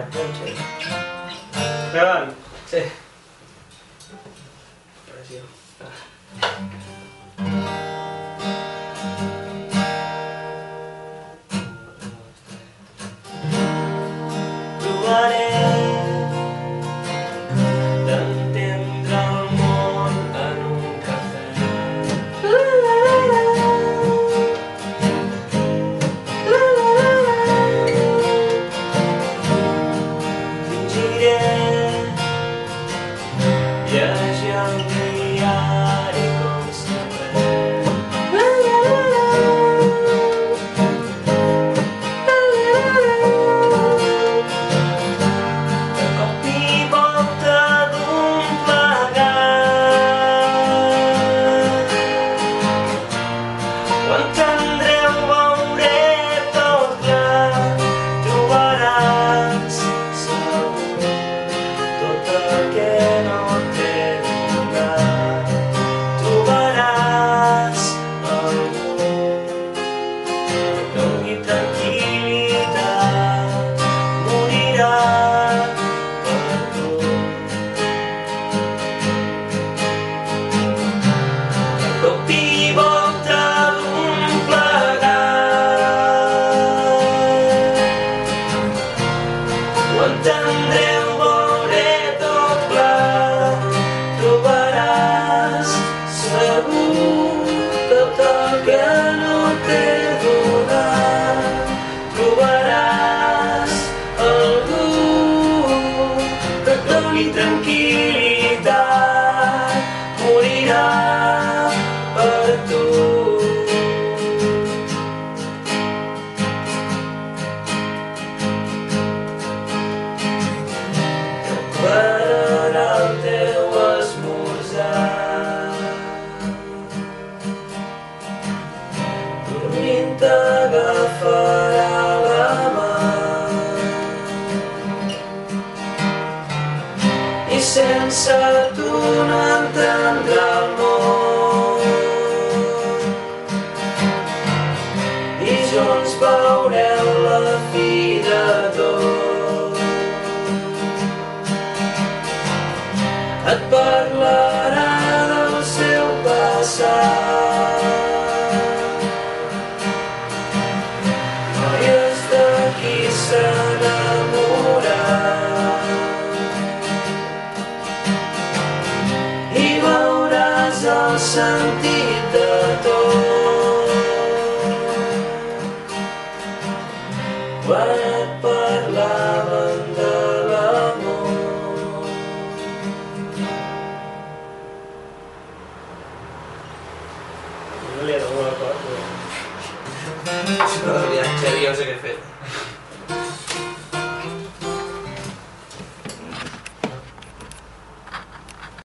Mira, molt xulo. Gravant? Sí. Pressió. Provaré d'entendre el món en un cafè. Fingiré llegir el diari com sempre. De cop i volta d'un plegat. Ho entendré, ho veuré tot clar. Trobaràs segur tot el que no t'he donat. Trobaràs algú que et doni tranquil·litat. Morirà per tu. De cop i volta d'un plegat. Ho entendré, ho veuré tot clar. Trobaràs segur tot el que no t'he donat. Trobaràs algú que et doni tranquil·litat. Morirà per tu. Prepararà el teu esmorzar. Dormint t'agafarà la mà i sense tu no entendrà el món. I junts veureu la fi de tot. Et parlarà del seu passat. Noies de qui s'ha enamorat. I veuràs el sentit de tot quan et parlaven de l'amor. No li ha donat la cosa. Ja no sé què fer.